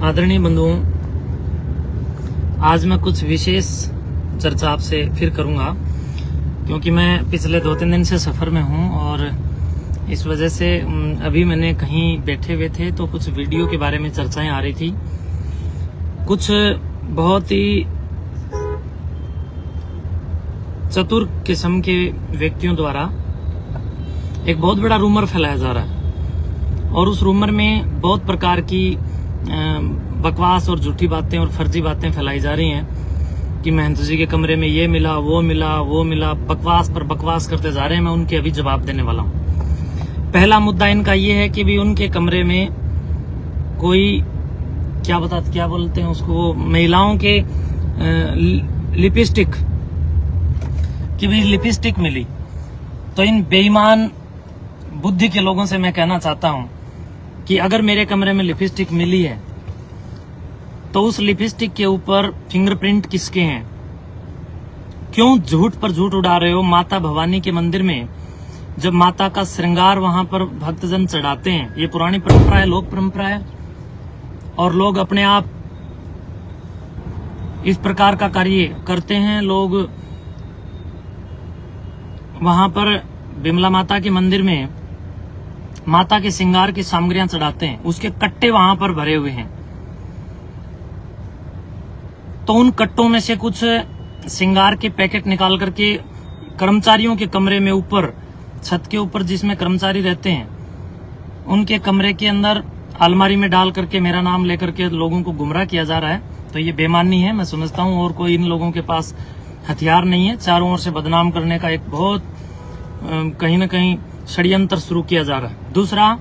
आदरणीय बंधुओं, आज मैं कुछ विशेष चर्चा आपसे फिर करूंगा क्योंकि मैं पिछले 2-3 दिन से सफ़र में हूं और इस वजह से अभी मैंने कहीं बैठे हुए थे तो कुछ वीडियो के बारे में चर्चाएं आ रही थी। कुछ बहुत ही चतुर किस्म के व्यक्तियों द्वारा एक बहुत बड़ा रूमर फैलाया जा रहा है और उस रूमर में बहुत प्रकार की बकवास और झूठी बातें और फर्जी बातें फैलाई जा रही हैं कि महंत जी के कमरे में ये मिला, वो मिला, बकवास पर बकवास करते जा रहे हैं। मैं उनके अभी जवाब देने वाला हूं। पहला मुद्दा इनका ये है कि भी उनके कमरे में कोई क्या बोलते हैं उसको, महिलाओं के लिपस्टिक की भी लिपस्टिक मिली। तो इन बेईमान बुद्धि के लोगों से मैं कहना चाहता हूं कि अगर मेरे कमरे में लिपस्टिक मिली है तो उस लिपस्टिक के ऊपर फिंगरप्रिंट किसके हैं? क्यों झूठ पर झूठ उड़ा रहे हो? माता भवानी के मंदिर में जब माता का श्रृंगार वहां पर भक्तजन चढ़ाते हैं, ये पुरानी परंपरा है, लोक परंपरा है, और लोग अपने आप इस प्रकार का कार्य करते हैं। लोग वहां पर बिमला माता के मंदिर में माता के श्रृंगार की सामग्रियां चढ़ाते हैं, उसके कट्टे वहां पर भरे हुए हैं। तो उन कट्टों में से कुछ श्रृंगार के पैकेट निकाल करके कर्मचारियों के कमरे में ऊपर, छत के ऊपर जिसमें कर्मचारी रहते हैं, उनके कमरे के अंदर अलमारी में डाल करके मेरा नाम लेकर के लोगों को गुमराह किया जा रहा है। तो ये बेईमानी है, मैं समझता हूं, और कोई इन लोगों के पास हथियार नहीं है। चारों ओर से बदनाम करने का एक बहुत कहीं न कहीं षड्यंत्र शुरू किया जा रहा है। दूसरा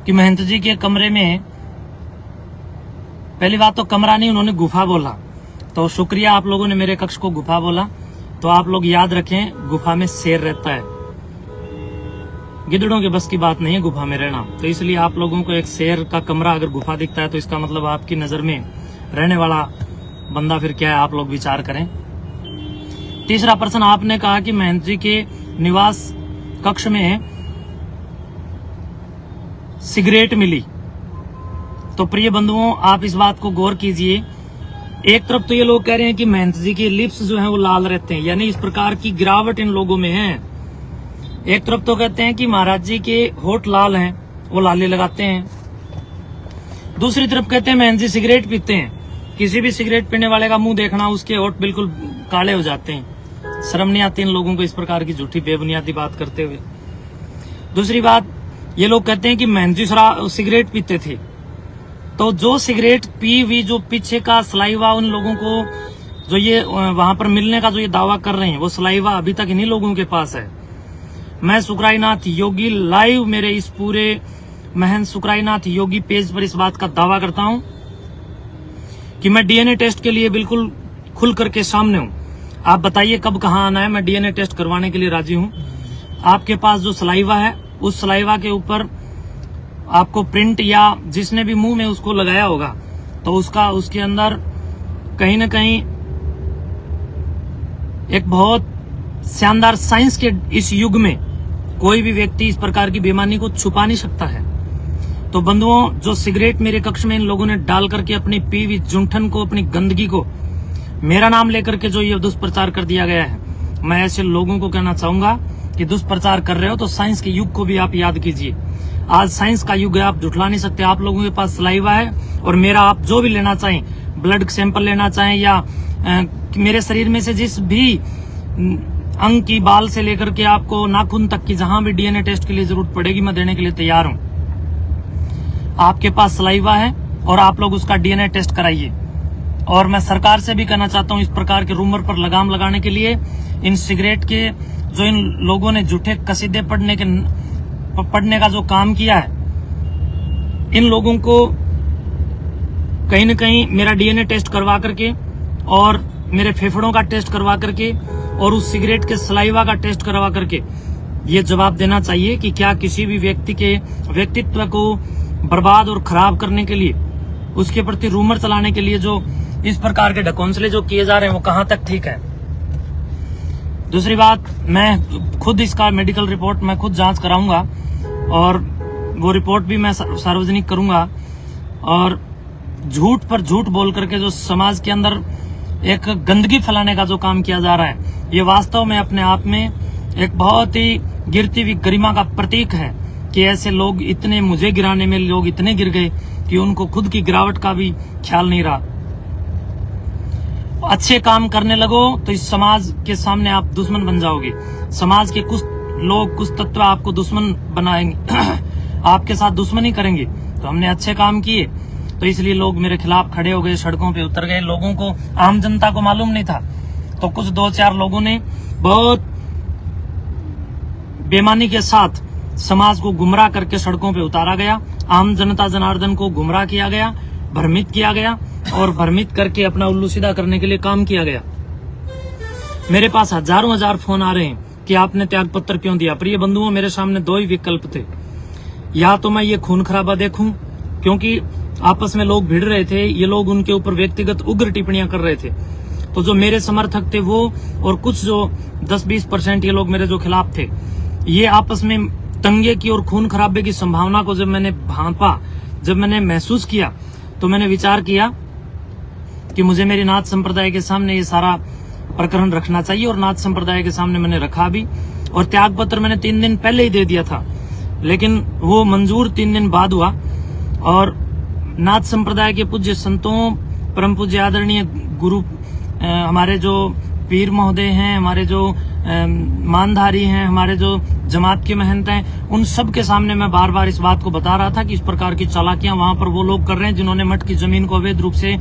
कि महंत जी के कमरे में, पहली बात तो कमरा नहीं, उन्होंने गुफा बोला, तो शुक्रिया आप लोगों ने मेरे कक्ष को गुफा बोला। तो आप लोग याद रखें, गुफा में शेर रहता है, गिद्धड़ों के बस की बात नहीं है गुफा में रहना। तो इसलिए आप लोगों को एक शेर का कमरा अगर गुफा दिखता है तो इसका मतलब आपकी नजर में रहने वाला बंदा फिर क्या है, आप लोग विचार करें। तीसरा प्रश्न, आपने कहा कि महंत जी के निवास कक्ष में सिगरेट मिली। तो प्रिय बंधुओं, आप इस बात को गौर कीजिए। एक तरफ तो ये लोग कह रहे हैं कि महंत जी के लिप्स जो हैं वो लाल रहते हैं, यानी इस प्रकार की गिरावट इन लोगों में है। एक तरफ तो कहते हैं कि महाराज जी के होठ लाल हैं, वो लाले लगाते हैं। दूसरी तरफ कहते हैं महंत जी सिगरेट पीते हैं। किसी भी सिगरेट पीने वाले का मुंह देखना, उसके होठ बिल्कुल काले हो जाते हैं। शर्म नहीं आती इन लोगों को इस प्रकार की झूठी बेबुनियादी बात करते हुए। दूसरी बात, ये लोग कहते हैं कि महंत जी सिगरेट पीते थे। तो जो सिगरेट पी हुई, जो पीछे का सलाइवा उन लोगों को जो ये वहां पर मिलने का जो ये दावा कर रहे हैं, वो सलाइवा अभी तक इन्हीं लोगों के पास है। मैं सुकराईनाथ योगी लाइव मेरे इस पूरे महंत सुकराईनाथ योगी पेज पर इस बात का दावा करता हूं कि मैं डीएनए टेस्ट के लिए बिल्कुल खुल करके सामने हूं। आप बताइए कब कहां आना है, मैं डीएनए टेस्ट करवाने के लिए राजी हूं। आपके पास जो सलाइवा है, उस सलाइवा के ऊपर आपको प्रिंट, या जिसने भी मुंह में उसको लगाया होगा, तो उसके अंदर कहीं न कहीं एक बहुत शानदार साइंस के इस युग में कोई भी व्यक्ति इस प्रकार की बेईमानी को छुपा नहीं सकता है। तो बंधुओं, जो सिगरेट मेरे कक्ष में इन लोगों ने डाल करके अपनी पीवी जूठन को, अपनी गंदगी को, मेरा नाम लेकर के जो ये दुष्प्रचार कर दिया गया है, मैं ऐसे लोगों को कहना चाहूंगा कि दुष्प्रचार कर रहे हो तो साइंस के युग को भी आप याद कीजिए। आज साइंस का युग है, आप जुटला नहीं सकते। आप लोगों के पास सलाइवा है और मेरा आप जो भी लेना चाहें, ब्लड सैंपल लेना चाहें या मेरे शरीर में से जिस भी अंग की, बाल से लेकर के आपको नाखून तक की, जहां भी डीएनए टेस्ट के लिए जरूरत पड़ेगी, मैं देने के लिए तैयार हूं। आपके पास सलाइवा है और आप लोग उसका डीएनए टेस्ट कराइए। और मैं सरकार से भी कहना चाहता हूं, इस प्रकार के रूमर पर लगाम लगाने के लिए इन सिगरेट के जो इन लोगों ने झूठे कसीदे पढ़ने का जो काम किया है, इन लोगों को कहीं न कहीं मेरा डीएनए टेस्ट करवा करके और मेरे फेफड़ों का टेस्ट करवा करके और उस सिगरेट के सलाइवा का टेस्ट करवा करके ये जवाब देना चाहिए कि क्या किसी भी व्यक्ति के व्यक्तित्व को बर्बाद और खराब करने के लिए, उसके प्रति रूमर चलाने के लिए जो इस प्रकार के ढकोंसले जो किए जा रहे हैं, वो कहां तक ठीक है। दूसरी बात, मैं खुद इसका मेडिकल रिपोर्ट मैं खुद जांच कराऊंगा और वो रिपोर्ट भी मैं सार्वजनिक करूंगा और झूठ पर झूठ बोल करके जो समाज के अंदर एक गंदगी फैलाने का जो काम किया जा रहा है, ये वास्तव में अपने आप में एक बहुत ही गिरती हुई गरिमा का प्रतीक है कि ऐसे लोग इतने, मुझे गिराने में लोग इतने गिर गए कि उनको खुद की गिरावट का भी ख्याल नहीं रहा। अच्छे काम करने लगो तो इस समाज के सामने आप दुश्मन बन जाओगे। समाज के कुछ लोग, कुछ तत्व आपको दुश्मन बनाएंगे आपके साथ दुश्मनी करेंगे। तो हमने अच्छे काम किए तो इसलिए लोग मेरे खिलाफ खड़े हो गए, सड़कों पे उतर गए। लोगों को, आम जनता को मालूम नहीं था, तो कुछ 2-4 लोगों ने बहुत बेईमानी के साथ समाज को गुमराह करके सड़कों पे उतारा गया। आम जनता जनार्दन को गुमराह किया गया, भ्रमित किया गया और भ्रमित करके अपना उल्लू सीधा करने के लिए काम किया गया। मेरे पास हजारों हजार फोन आ रहे हैं कि आपने त्याग पत्र क्यों दिया। प्रिय बंधुओं, मेरे सामने 2 ही विकल्प थे। या तो मैं ये खून खराबा देखूं, क्योंकि आपस में लोग भिड़ रहे थे, ये लोग उनके ऊपर व्यक्तिगत उग्र टिप्पणियां कर रहे थे। तो जो मेरे समर्थक थे वो, और कुछ जो 10-20% ये लोग मेरे जो खिलाफ थे, ये आपस में दंगे की और खून खराबे की संभावना को जब मैंने भांपा, जब मैंने महसूस किया, तो मैंने विचार किया कि मुझे मेरी नाथ संप्रदाय के सामने ये सारा प्रकरण रखना चाहिए। और नाथ संप्रदाय के सामने मैंने रखा भी, और त्याग पत्र मैंने 3 दिन पहले ही दे दिया था, लेकिन वो मंजूर 3 दिन बाद हुआ। और नाथ संप्रदाय के पूज्य संतों, परम पूज्य आदरणीय गुरु, हमारे जो पीर महोदय हैं, हमारे जो मानधारी हैं, हमारे जो जमात के महंत हैं, उन सब के सामने मैं बार बार इस बात को बता रहा था कि इस प्रकार की चालाकियां वहां पर वो लोग कर रहे हैं जिन्होंने मठ की जमीन को अवैध रूप से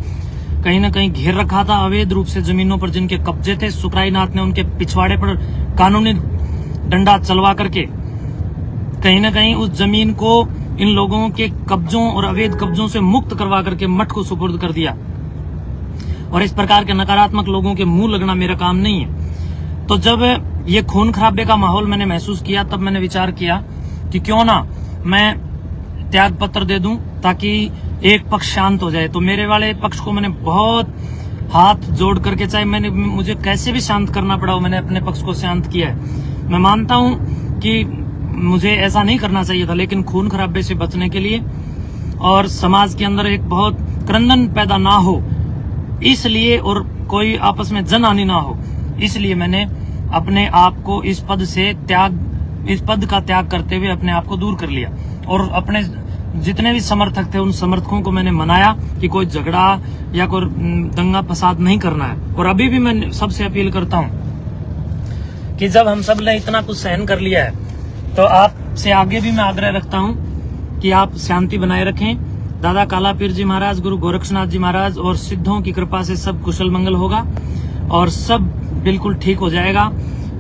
कहीं न कहीं घेर रखा था। अवैध रूप से जमीनों पर जिनके कब्जे थे, सुखराईनाथ ने उनके पिछवाड़े पर कानूनी डंडा चलवा करके कहीं न कहीं उस जमीन को इन लोगों के कब्जों और अवैध कब्जों से मुक्त करवा करके मठ को सुपुर्द कर दिया। और इस प्रकार के नकारात्मक लोगों के मुंह लगना मेरा काम नहीं है। तो जब ये खून खराबे का माहौल मैंने महसूस किया, तब मैंने विचार किया कि क्यों ना मैं त्याग पत्र दे दूं ताकि एक पक्ष शांत हो जाए। तो मेरे वाले पक्ष को मैंने बहुत हाथ जोड़ करके, चाहे मुझे कैसे भी शांत करना पड़ा हो, मैंने अपने पक्ष को शांत किया है। मैं मानता हूं कि मुझे ऐसा नहीं करना चाहिए था, लेकिन खून खराबे से बचने के लिए और समाज के अंदर एक बहुत क्रंदन पैदा ना हो इसलिए, और कोई आपस में जनहानि ना हो, इसलिए मैंने अपने आप को इस पद का त्याग करते हुए अपने आप को दूर कर लिया। और अपने जितने भी समर्थक थे, उन समर्थकों को मैंने मनाया कि कोई झगड़ा या कोई दंगा फसाद नहीं करना है। और अभी भी मैं सबसे अपील करता हूं कि जब हम सब ने इतना कुछ सहन कर लिया है, तो आपसे आगे भी मैं आग्रह रखता हूं कि आप शांति बनाए रखें। दादा कालापीर जी महाराज, गुरु गोरक्षनाथ जी महाराज और सिद्धों की कृपा से सब कुशल मंगल होगा और सब बिल्कुल ठीक हो जाएगा।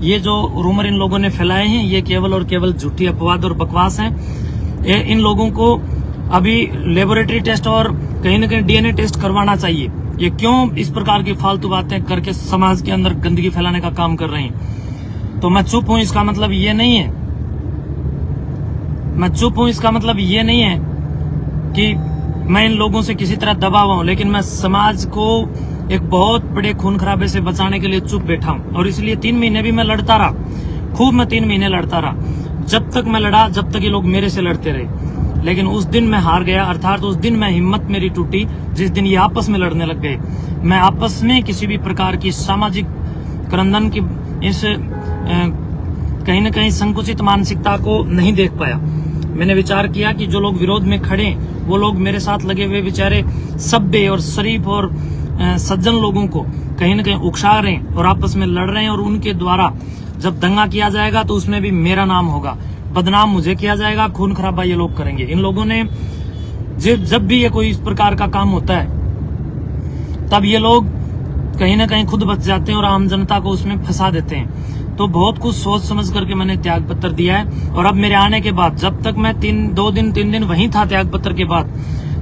ये जो रूमर इन लोगों ने फैलाए हैं, ये केवल और केवल झूठी अपवाद और बकवास हैं। इन लोगों को अभी लेबोरेटरी टेस्ट और कहीं न कहीं DNA टेस्ट करवाना चाहिए। ये क्यों इस प्रकार की फालतू बातें करके समाज के अंदर गंदगी फैलाने का काम कर रहे हैं। तो मैं चुप हूं, इसका मतलब ये नहीं है, मैं चुप हूं इसका मतलब ये नहीं है कि मैं इन लोगों से किसी तरह दबा हुआ हूं, लेकिन मैं समाज को एक बहुत बड़े खून खराबे से बचाने के लिए चुप बैठा हूं। और इसलिए 3 महीने भी मैं लड़ता रहा, खूब मैं 3 महीने लड़ता रहा। जब तक मैं लड़ा, जब तक ये लोग मेरे से लड़ते रहे। लेकिन उस दिन मैं हार गया, अर्थात उस दिन मैं हिम्मत मेरी टूटी जिस दिन ये आपस में लड़ने लग गए। मैं आपस में किसी भी प्रकार की सामाजिक क्रंदन की इस कहीं न कहीं संकुचित मानसिकता को नहीं देख पाया। मैंने विचार किया कि जो लोग विरोध में खड़े, वो लोग मेरे साथ लगे हुए बेचारे सभ्य और शरीफ और सज्जन लोगों को कहीं न कहीं उकसा रहे हैं और आपस में लड़ रहे हैं। और उनके द्वारा जब दंगा किया जाएगा तो उसमें भी मेरा नाम होगा, बदनाम मुझे किया जाएगा, खून खराबा ये लोग करेंगे। इन लोगों ने जब भी ये कोई इस प्रकार का काम होता है, तब ये लोग कहीं न कहीं खुद बच जाते हैं और आम जनता को उसमें फंसा देते हैं। तो बहुत कुछ सोच समझ करके मैंने त्याग पत्र दिया है। और अब मेरे आने के बाद, जब तक मैं 3 दिन वहीं था त्याग पत्र के बाद,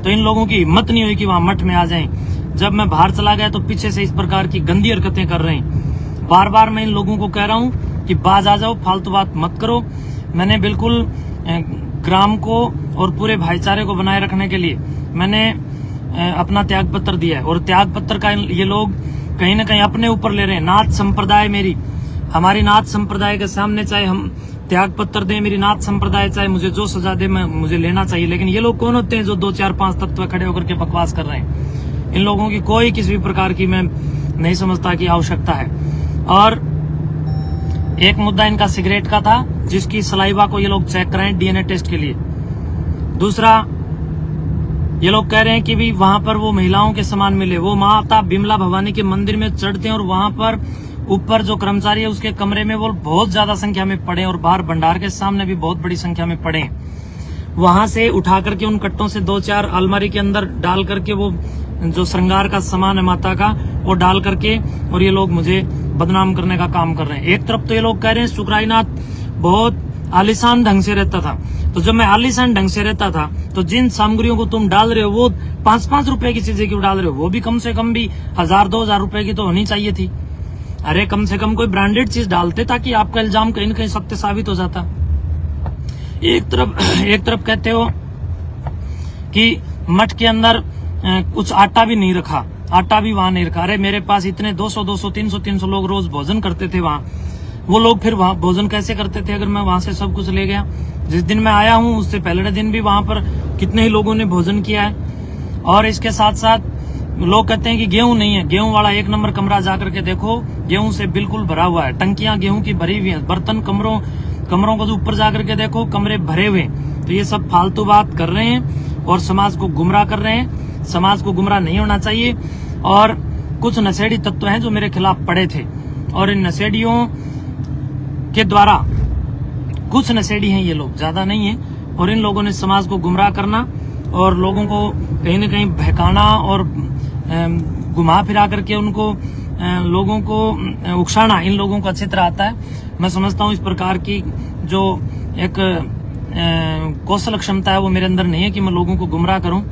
तो इन लोगों की हिम्मत नहीं हुई कि वहां मठ में आ जाएं। जब मैं बाहर चला गया तो पीछे से इस प्रकार की गंदी हरकतें कर रहे हैं। बार बार मैं इन लोगों को कह रहा हूं कि बाज आ जाओ, फालतू बात मत करो। मैंने बिल्कुल ग्राम को और पूरे भाईचारे को बनाए रखने के लिए मैंने अपना त्याग पत्र दिया है। और त्याग पत्र का ये लोग कहीं न कहीं अपने ऊपर ले रहे हैं। नाथ संप्रदाय हमारी नाथ संप्रदाय के सामने चाहे हम त्याग पत्र दे, मेरी नाथ संप्रदाय चाहे मुझे जो सजा दे मैं मुझे लेना चाहिए। लेकिन ये लोग कौन होते हैं जो 2 4 5 तत्व खड़े होकर के बकवास कर रहे हैं? इन लोगों की कोई किसी भी प्रकार की मैं नहीं समझता कि आवश्यकता है। और एक मुद्दा इनका सिगरेट का था, जिसकी सलाइवा को ये लोग चेक कराएं डीएनए टेस्ट के लिए। दूसरा, ये लोग कह रहे हैं कि भी वहां पर वो महिलाओं के समान मिले। वो माता बिमला भवानी के मंदिर में चढ़ते हैं और वहां पर ऊपर जो कर्मचारी है उसके कमरे में वो बहुत ज्यादा संख्या में पड़े और बाहर भंडार के सामने भी बहुत बड़ी संख्या में पड़े। वहां से उठा करके उन कट्टों से 2 4 अलमारी के अंदर डाल करके वो जो श्रृंगार का सामान है माता का वो डाल करके और ये लोग मुझे बदनाम करने का काम कर रहे हैं। एक तरफ तो ये लोग कह रहे हैं शुक्राईनाथ बहुत आलीशान ढंग से रहता था, तो जब मैं आलीशान ढंग से रहता था तो जिन सामग्रियों को तुम डाल रहे हो वो 5-5 रुपए की चीजें क्यों डाल रहे हो? वो भी कम से कम भी 1000-2000 रुपए की तो होनी चाहिए थी। अरे कम से कम कोई ब्रांडेड चीज डालते ताकि आपका इल्जाम कहीं न कहीं सत्य साबित हो जाता। एक तरफ कहते हो कि मठ के अंदर कुछ आटा भी नहीं रखा, आटा भी वहां नहीं रखा। अरे मेरे पास इतने 200 300 लोग रोज भोजन करते थे वहां। वो लोग फिर वहां भोजन कैसे करते थे अगर मैं वहां से सब कुछ ले गया? जिस दिन मैं आया हूं उससे पहले दिन भी वहां पर कितने ही लोगों ने भोजन किया है। और इसके साथ साथ लोग कहते हैं कि गेहूं नहीं है। गेहूं वाला 1 नंबर कमरा जाकर के देखो, गेहूं से बिल्कुल भरा हुआ है, टंकियां गेहूं की भरी हुई हैं। बर्तन कमरों को जो ऊपर जाकर के देखो कमरे भरे हुए। तो ये सब फालतू बात कर रहे हैं और समाज को गुमराह कर रहे हैं। समाज को गुमराह नहीं होना चाहिए। और कुछ नशेड़ी तत्व हैं जो मेरे खिलाफ पड़े थे और इन नशेड़ियों के द्वारा, कुछ नशेड़ी हैं ये लोग, ज्यादा नहीं है, और इन लोगों ने समाज को गुमराह करना और लोगों को कहीं न कहीं बहकाना और घुमा फिरा करके उनको लोगों को उकसाना इन लोगों को अच्छी तरह आता है। मैं समझता हूँ इस प्रकार की जो एक कौशल क्षमता है वो मेरे अंदर नहीं है कि मैं लोगों को गुमराह करूं।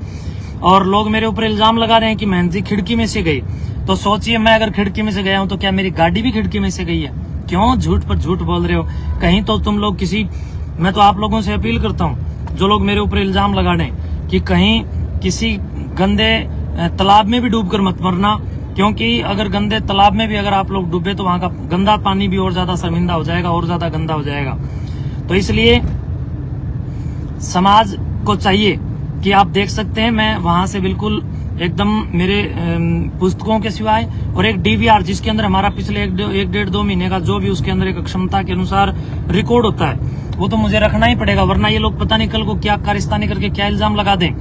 और लोग मेरे ऊपर इल्जाम लगा रहे हैं कि मेहंदी खिड़की में से गई। तो सोचिए मैं अगर खिड़की में से गया हूं तो क्या मेरी गाड़ी भी खिड़की में से गई है? क्यों झूठ पर झूठ बोल रहे हो? कहीं तो तुम लोग मैं तो आप लोगों से अपील करता हूं जो लोग मेरे ऊपर इल्जाम लगा रहे हैं कि कहीं किसी गंदे तालाब में भी डूबकर मत मरना, क्योंकि अगर गंदे तालाब में भी अगर आप लोग डूबे तो वहां का गंदा पानी भी और ज्यादा शर्मिंदा हो जाएगा, और ज्यादा गंदा हो जाएगा। तो इसलिए समाज को चाहिए कि आप देख सकते हैं मैं वहां से बिल्कुल एकदम मेरे पुस्तकों के सिवाय और एक डीवीआर जिसके अंदर हमारा पिछले 1-1.5-2 महीने का जो भी उसके अंदर एक क्षमता के अनुसार रिकॉर्ड होता है वो तो मुझे रखना ही पड़ेगा, वरना ये लोग पता नहीं कल को क्या कारिस्तानी करके क्या इल्जाम लगा दें,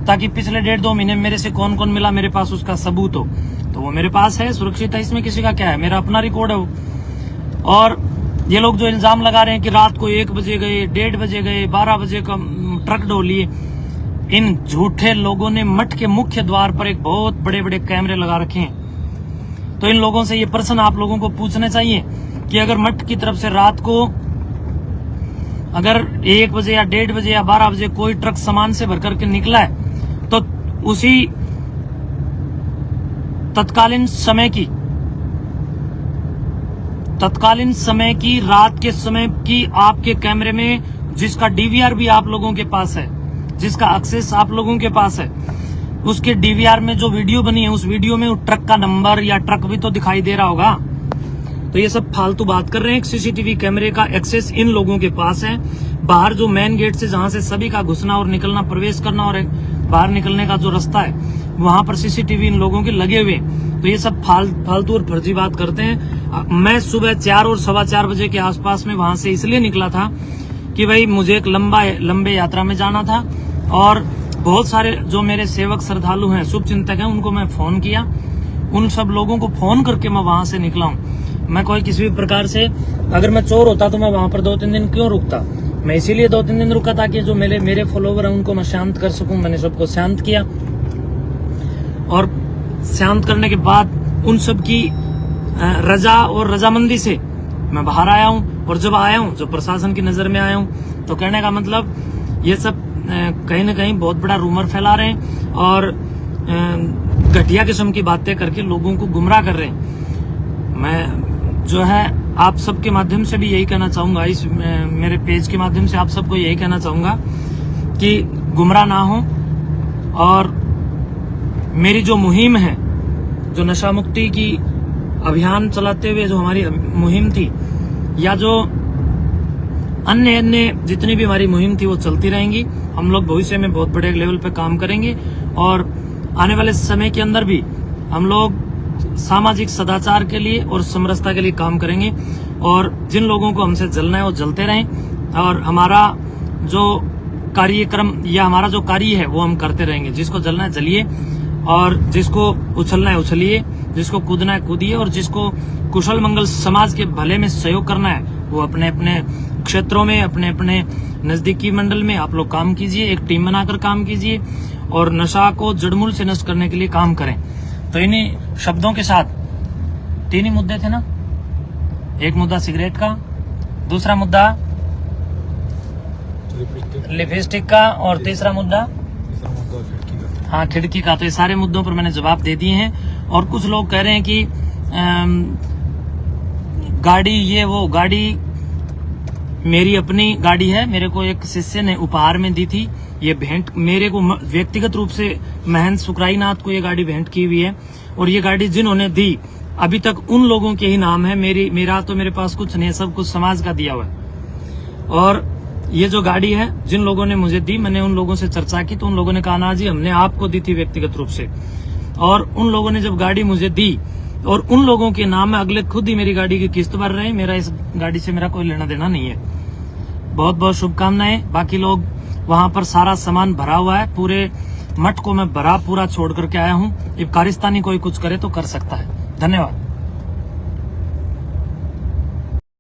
ताकि पिछले 1.5-2 महीने मेरे से कौन कौन मिला मेरे पास उसका सबूत हो। तो वो मेरे पास है, सुरक्षित है, इसमें किसी का क्या है, मेरा अपना रिकॉर्ड है वो। और ये लोग जो इल्जाम लगा रहे हैं कि रात को 1 बजे गए, 1:30 बजे गए, 12 बजे का ट्रक ढोलिए, इन झूठे लोगों ने मठ के मुख्य द्वार पर एक बहुत बड़े बड़े कैमरे लगा रखे हैं। तो इन लोगों से ये प्रश्न आप लोगों को पूछने चाहिए कि अगर मठ की तरफ से रात को अगर 1 बजे या 1:30 बजे या 12 बजे कोई ट्रक सामान से भर करके निकला है तो उसी तत्कालीन समय की रात के समय की आपके कैमरे में जिसका डीवीआर भी आप लोगों के पास है, जिसका एक्सेस आप लोगों के पास है, उसके डीवीआर में जो वीडियो बनी है उस वीडियो में ट्रक का नंबर या ट्रक भी तो दिखाई दे रहा होगा। तो ये सब फालतू बात कर रहे हैं। सीसीटीवी कैमरे का एक्सेस इन लोगों के पास है। बाहर जो मेन गेट से जहां से सभी का घुसना और निकलना, प्रवेश करना और बाहर निकलने का जो रास्ता है वहां पर सीसीटीवी इन लोगों के लगे हुए। तो ये सब फालतू और फर्जी बात करते हैं। मैं सुबह 4 और 4:15 बजे के आसपास में वहां से इसलिए निकला था कि भाई मुझे एक लंबे यात्रा में जाना था और बहुत सारे जो मेरे सेवक श्रद्धालु हैं, शुभ चिंतक हैं, उनको मैं फोन किया। उन सब लोगों को फोन करके मैं वहां से निकला हूँ। मैं कोई किसी भी प्रकार से, अगर मैं चोर होता तो मैं वहां पर 2-3 दिन क्यों रुकता? मैं इसीलिए 2-3 दिन रुका ताकि जो मेरे फॉलोवर हैं उनको मैं शांत कर सकूं। मैंने सबको शांत किया और शांत करने के बाद उन सब की रजा और रजामंदी से मैं बाहर आया हूं। और जब आया हूं, जब प्रशासन की नजर में आया हूं, तो कहने का मतलब ये सब कहीं न कहीं बहुत बड़ा रूमर फैला रहे हैं और घटिया किस्म की बातें करके लोगों को गुमराह कर रहे हैं। मैं जो है आप सबके माध्यम से भी यही कहना चाहूंगा, इस मेरे पेज के माध्यम से आप सबको यही कहना चाहूंगा कि गुमराह ना हो। और मेरी जो मुहिम है, जो नशा मुक्ति की अभियान चलाते हुए जो हमारी मुहिम थी, या जो अन्य अन्य जितनी भी हमारी मुहिम थी वो चलती रहेंगी। हम लोग भविष्य में बहुत बड़े लेवल पे काम करेंगे और आने वाले समय के अंदर भी हम लोग सामाजिक सदाचार के लिए और समरसता के लिए काम करेंगे और जिन लोगों को हमसे जलना है वो जलते रहें और हमारा जो कार्यक्रम या हमारा जो कार्य है वो हम करते रहेंगे। जिसको जलना है जलिए और जिसको उछलना है उछलिए, जिसको कूदना है कूदिए और जिसको कुशल मंगल समाज के भले में सहयोग करना है वो अपने अपने क्षेत्रों में अपने अपने नजदीकी मंडल में आप लोग काम कीजिए, एक टीम बनाकर काम कीजिए और नशा को जड़मूल से नष्ट करने के लिए काम करें। तो इन्हीं शब्दों के साथ 3 ही मुद्दे थे ना, एक मुद्दा सिगरेट का, दूसरा मुद्दा लिपस्टिक का और तीसरा मुद्दा हाँ खिड़की का। तो ये सारे मुद्दों पर मैंने जवाब दे दिए हैं। और कुछ लोग कह रहे हैं कि गाड़ी ये वो, गाड़ी मेरी अपनी गाड़ी है, मेरे को एक शिष्य ने उपहार में दी थी। ये भेंट मेरे को व्यक्तिगत रूप से महंत सुकराईनाथ को ये गाड़ी भेंट की हुई है और ये गाड़ी जिन्होंने दी अभी तक उन लोगों के ही नाम है। मेरा तो मेरे पास कुछ नहीं है, सब कुछ समाज का दिया हुआ है। और ये जो गाड़ी है जिन लोगों ने मुझे दी, मैंने उन लोगों से चर्चा की तो उन लोगों ने कहा ना जी हमने आपको दी थी व्यक्तिगत रूप से। और उन लोगों ने जब गाड़ी मुझे दी और उन लोगों के नाम में अगले खुद ही मेरी गाड़ी की किस्त भर रहे हैं। मेरा इस गाड़ी से मेरा कोई लेना देना नहीं है। बहुत बहुत शुभकामनाएं। बाकी लोग वहां पर सारा सामान भरा हुआ है, पूरे मठ को मैं भरा पूरा छोड़ करके आया हूँ। अब कारिस्तानी कोई कुछ करे तो कर सकता है। धन्यवाद।